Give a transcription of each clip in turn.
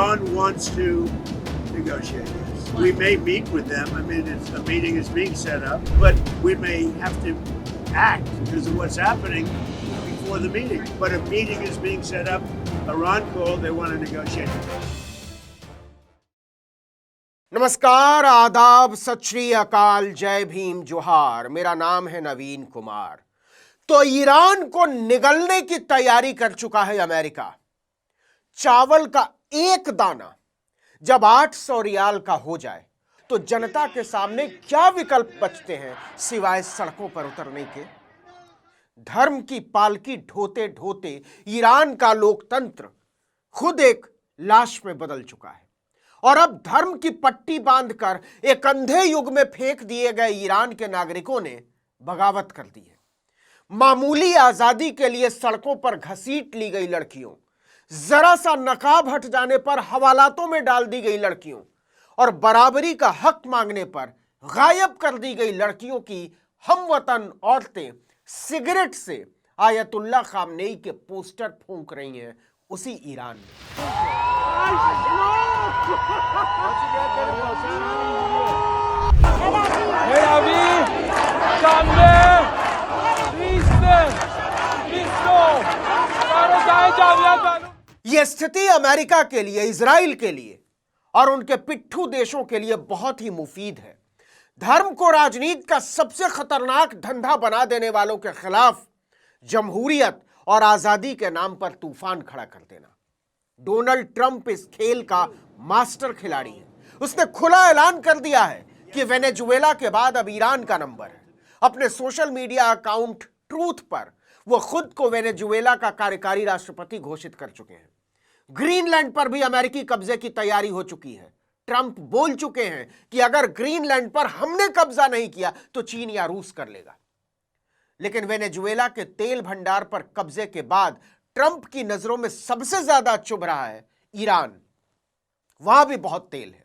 Iran wants to negotiate this. We may meet with them. I mean, a meeting is being set up, but we may have to act because of what's happening before the meeting. But a meeting is being set up. Iran called. They want to negotiate. नमस्कार, आदाब, सत श्री अकाल, जय भीम, जोहार। मेरा नाम है नवीन कुमार। तो ईरान को निगलने की तैयारी कर चुका है अमेरिका। चावल का एक दाना जब 800 रियाल का हो जाए तो जनता के सामने क्या विकल्प बचते हैं सिवाय सड़कों पर उतरने के। धर्म की पालकी ढोते ढोते ईरान का लोकतंत्र खुद एक लाश में बदल चुका है और अब धर्म की पट्टी बांधकर एक अंधे युग में फेंक दिए गए ईरान के नागरिकों ने बगावत कर दी है। मामूली आजादी के लिए सड़कों पर घसीट ली गई लड़कियों, जरा सा नकाब हट जाने पर हवालातों में डाल दी गई लड़कियों और बराबरी का हक मांगने पर गायब कर दी गई लड़कियों की हमवतन औरतें सिगरेट से आयतुल्ला खामनेई के पोस्टर फूंक रही हैं उसी ईरान में। यह स्थिति अमेरिका के लिए, इजराइल के लिए और उनके पिट्ठू देशों के लिए बहुत ही मुफीद है। धर्म को राजनीति का सबसे खतरनाक धंधा बना देने वालों के खिलाफ जमहूरियत और आजादी के नाम पर तूफान खड़ा कर देना। डोनाल्ड ट्रंप इस खेल का मास्टर खिलाड़ी है। उसने खुला ऐलान कर दिया है कि वेनेजुएला के बाद अब ईरान का नंबर है। अपने सोशल मीडिया अकाउंट ट्रूथ पर वो खुद को वेनेजुएला का कार्यकारी राष्ट्रपति घोषित कर चुके हैं। ग्रीनलैंड पर भी अमेरिकी कब्जे की तैयारी हो चुकी है। ट्रंप बोल चुके हैं कि अगर ग्रीनलैंड पर हमने कब्जा नहीं किया तो चीन या रूस कर लेगा। लेकिन वेनेजुएला के तेल भंडार पर कब्जे के बाद ट्रंप की नजरों में सबसे ज्यादा चुभ रहा है ईरान। वहां भी बहुत तेल है।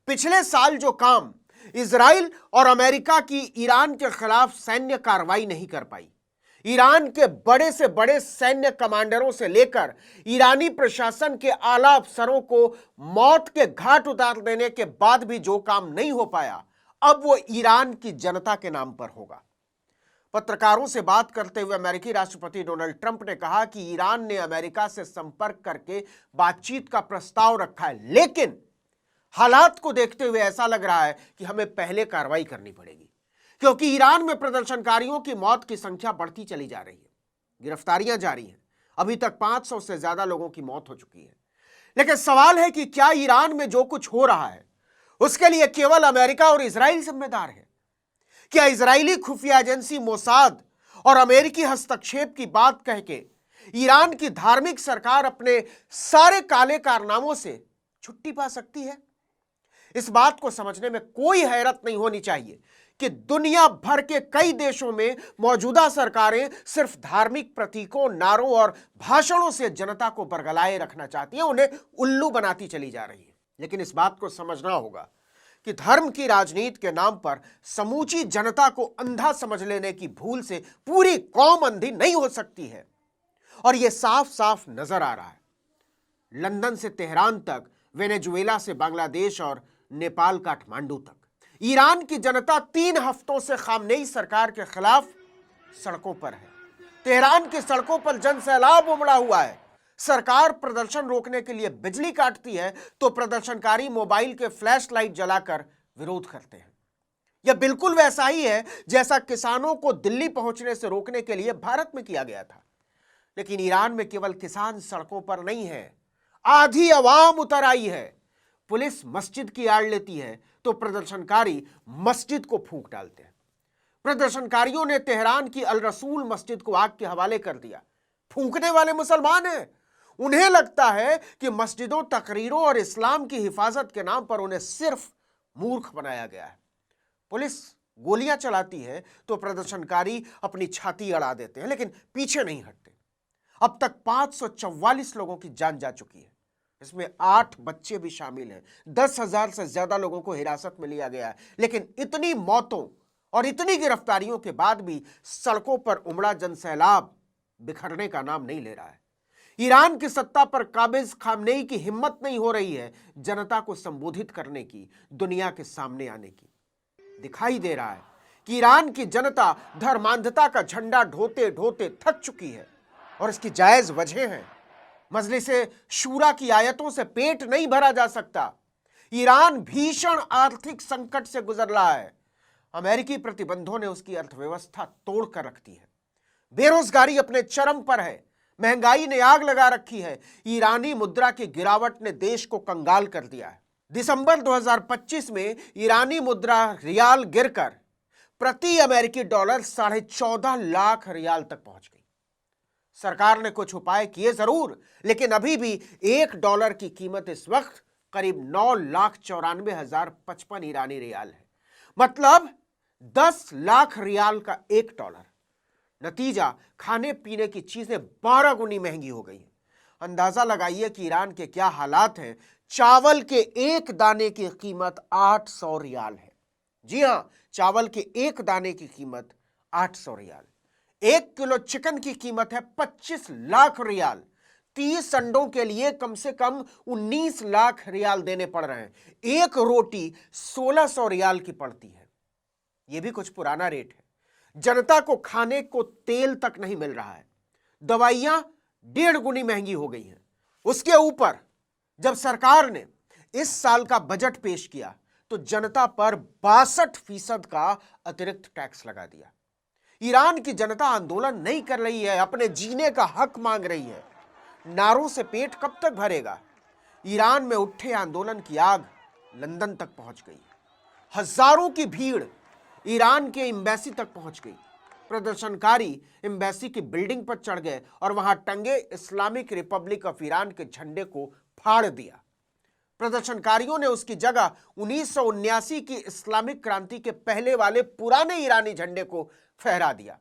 पिछले साल जो काम इजराइल और अमेरिका की ईरान के खिलाफ सैन्य कार्रवाई नहीं कर पाई, ईरान के बड़े से बड़े सैन्य कमांडरों से लेकर ईरानी प्रशासन के आला अफसरों को मौत के घाट उतार देने के बाद भी जो काम नहीं हो पाया, अब वो ईरान की जनता के नाम पर होगा। पत्रकारों से बात करते हुए अमेरिकी राष्ट्रपति डोनाल्ड ट्रंप ने कहा कि ईरान ने अमेरिका से संपर्क करके बातचीत का प्रस्ताव रखा है, लेकिन हालात को देखते हुए ऐसा लग रहा है कि हमें पहले कार्रवाई करनी पड़ेगी, क्योंकि ईरान में प्रदर्शनकारियों की मौत की संख्या बढ़ती चली जा रही है। गिरफ्तारियां जारी हैं। अभी तक 500 से ज्यादा लोगों की मौत हो चुकी है। लेकिन सवाल है कि क्या ईरान में जो कुछ हो रहा है उसके लिए केवल अमेरिका और इजराइल जिम्मेदार है? क्या इजरायली खुफिया एजेंसी मोसाद और अमेरिकी हस्तक्षेप की बात कह के ईरान की धार्मिक सरकार अपने सारे काले कारनामों से छुट्टी पा सकती है? इस बात को समझने में कोई हैरत नहीं होनी चाहिए कि दुनिया भर के कई देशों में मौजूदा सरकारें सिर्फ धार्मिक प्रतीकों, नारों और भाषणों से जनता को बरगलाए रखना चाहती हैं, उन्हें उल्लू बनाती चली जा रही है। लेकिन इस बात को समझना होगा कि धर्म की राजनीति के नाम पर समूची जनता को अंधा समझ लेने की भूल से पूरी कौम अंधी नहीं हो सकती है और यह साफ साफ नजर आ रहा है। लंदन से तेहरान तक, वेनेजुएला से बांग्लादेश और नेपाल काठमांडू तक ईरान की जनता 3 हफ्तों से खामनेई सरकार के खिलाफ सड़कों पर है। तेहरान की सड़कों पर जनसैलाब उमड़ा हुआ है। सरकार प्रदर्शन रोकने के लिए बिजली काटती है तो प्रदर्शनकारी मोबाइल के फ्लैश लाइट जलाकर विरोध करते हैं। यह बिल्कुल वैसा ही है जैसा किसानों को दिल्ली पहुंचने से रोकने के लिए भारत में किया गया था। लेकिन ईरान में केवल किसान सड़कों पर नहीं है, आधी अवाम उतर आई है। पुलिस मस्जिद की आड़ लेती है तो प्रदर्शनकारी मस्जिद को फूंक डालते हैं। प्रदर्शनकारियों ने तेहरान की अल रसूल मस्जिद को आग के हवाले कर दिया। फूंकने वाले मुसलमान हैं। उन्हें लगता है कि मस्जिदों, तकरीरों और इस्लाम की हिफाजत के नाम पर उन्हें सिर्फ मूर्ख बनाया गया है। पुलिस गोलियां चलाती है तो प्रदर्शनकारी अपनी छाती अड़ा देते हैं, लेकिन पीछे नहीं हटते। अब तक 544 लोगों की जान जा चुकी है। इसमें 8 बच्चे भी शामिल हैं। 10,000 से ज्यादा लोगों को हिरासत में लिया गया है। लेकिन इतनी मौतों और इतनी गिरफ्तारियों के बाद भी सड़कों पर उमड़ा जनसैलाब बिखरने का नाम नहीं ले रहा है। ईरान की सत्ता पर काबिज खामनेई की हिम्मत नहीं हो रही है जनता को संबोधित करने की, दुनिया के सामने आने की। दिखाई दे रहा है कि ईरान की जनता धर्मांधता का झंडा ढोते ढोते थक चुकी है और इसकी जायज वजह है। मजलिसे शूरा की आयतों से पेट नहीं भरा जा सकता। ईरान भीषण आर्थिक संकट से गुजर रहा है। अमेरिकी प्रतिबंधों ने उसकी अर्थव्यवस्था तोड़कर रख दी है। बेरोजगारी अपने चरम पर है। महंगाई ने आग लगा रखी है। ईरानी मुद्रा की गिरावट ने देश को कंगाल कर दिया है। दिसंबर 2025 में ईरानी मुद्रा रियाल गिरकर प्रति अमेरिकी डॉलर 14.5 लाख रियाल तक पहुंच गई। सरकार ने कुछ उपाय किए जरूर, लेकिन अभी भी $1 की कीमत इस वक्त करीब 9,94,055 ईरानी रियाल है। मतलब 10 लाख रियाल का $1। नतीजा, खाने पीने की चीजें 12 गुनी महंगी हो गई हैं। अंदाजा लगाइए कि ईरान के क्या हालात हैं। चावल के एक दाने की कीमत 800 रियाल है। जी हां, चावल के एक दाने की कीमत 800 रियाल। 1 किलो चिकन की कीमत है 25 लाख रियाल। 30 अंडों के लिए कम से कम 19 लाख रियाल देने पड़ रहे हैं। एक रोटी 1600 रियाल की पड़ती है। यह भी कुछ पुराना रेट है। जनता को खाने को तेल तक नहीं मिल रहा है। दवाइयां 1.5 गुनी महंगी हो गई हैं। उसके ऊपर जब सरकार ने इस साल का बजट पेश किया तो जनता पर 62% का अतिरिक्त टैक्स लगा दिया। ईरान की जनता आंदोलन नहीं कर रही है, अपने जीने का हक मांग रही है। नारों से पेट कब तक भरेगा? ईरान में उठे आंदोलन की आग लंदन तक पहुंच गई। हजारों की भीड़ ईरान के एम्बेसी तक पहुंच गई। प्रदर्शनकारी एम्बेसी की बिल्डिंग पर चढ़ गए और वहां टंगे इस्लामिक रिपब्लिक ऑफ ईरान के झंडे को फाड़ दिया। प्रदर्शनकारियों ने उसकी जगह 1979 की इस्लामिक क्रांति के पहले वाले पुराने ईरानी झंडे को फहरा दिया।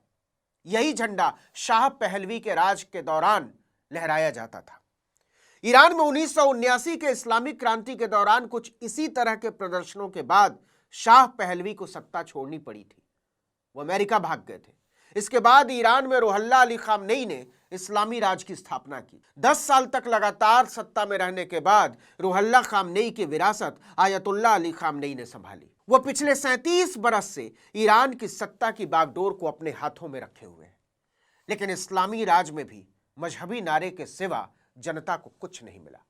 यही झंडा शाह पहलवी के राज के दौरान लहराया जाता था। ईरान में 1979 के इस्लामिक क्रांति के दौरान कुछ इसी तरह के प्रदर्शनों के बाद शाह पहलवी को सत्ता छोड़नी पड़ी थी। वो अमेरिका भाग गए थे। इसके बाद ईरान में रुहल्ला अली खामनेई ने इस्लामी राज की स्थापना की। 10 साल तक लगातार सत्ता में रहने के बाद रुहल्ला खामनेई की विरासत आयतुल्ला अली खामनेई ने संभाली। वो पिछले 37 बरस से ईरान की सत्ता की बागडोर को अपने हाथों में रखे हुए हैं। लेकिन इस्लामी राज में भी मजहबी नारे के सिवा जनता को कुछ नहीं मिला।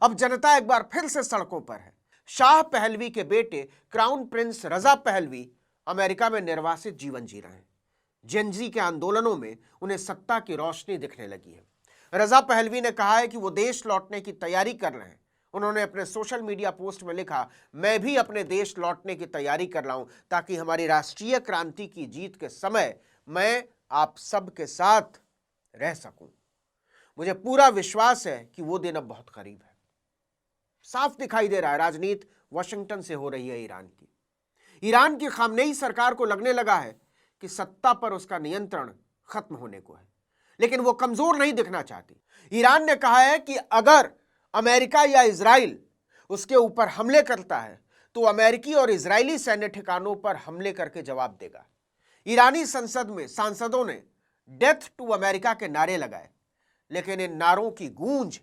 अब जनता एक बार फिर से सड़कों पर है। शाह पहलवी के बेटे crown prince Reza Pahlavi America में निर्वासित जीवन जी रहे हैं। जेनजी के आंदोलनों में उन्हें सत्ता की रोशनी दिखने लगी है। रजा पहलवी ने कहा है कि वो देश लौटने की तैयारी कर रहे हैं। उन्होंने अपने सोशल मीडिया पोस्ट में लिखा, मैं भी अपने देश लौटने की तैयारी कर रहा हूं ताकि हमारी राष्ट्रीय क्रांति की जीत के समय मैं आप सब के साथ रह सकूं। मुझे पूरा विश्वास है कि वो दिन अब बहुत करीब है। साफ दिखाई दे रहा है राजनीति वाशिंगटन से हो रही है ईरान की। ईरान की खामनेई सरकार को लगने लगा है कि सत्ता पर उसका नियंत्रण खत्म होने को है, लेकिन वो कमजोर नहीं दिखना चाहती। ईरान ने कहा है कि अगर अमेरिका या इजराइल उसके ऊपर हमले करता है तो अमेरिकी और इजरायली सैन्य ठिकानों पर हमले करके जवाब देगा। ईरानी संसद में सांसदों ने डेथ टू अमेरिका के नारे लगाए, लेकिन इन नारों की गूंज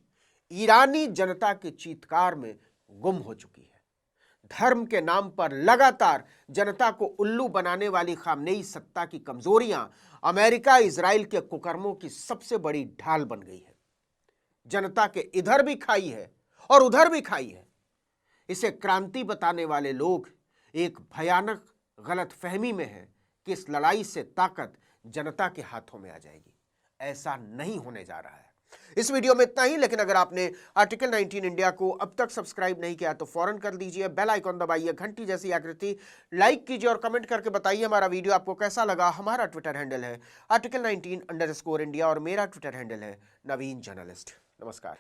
ईरानी जनता के चीत्कार में गुम हो चुकी है। धर्म के नाम पर लगातार जनता को उल्लू बनाने वाली खामनेई सत्ता की कमजोरियां अमेरिका इजराइल के कुकर्मों की सबसे बड़ी ढाल बन गई है। जनता के इधर भी खाई है और उधर भी खाई है। इसे क्रांति बताने वाले लोग एक भयानक गलतफहमी में हैं कि इस लड़ाई से ताकत जनता के हाथों में आ जाएगी। ऐसा नहीं होने जा रहा है। इस वीडियो में इतना ही, लेकिन अगर आपने आर्टिकल 19 इंडिया को अब तक सब्सक्राइब नहीं किया तो फौरन कर दीजिए। बेल आइकॉन दबाइए, घंटी जैसी आकृति लाइक कीजिए और कमेंट करके बताइए हमारा वीडियो आपको कैसा लगा। हमारा ट्विटर हैंडल है article19_India और मेरा ट्विटर हैंडल है नवीन जर्नलिस्ट। नमस्कार।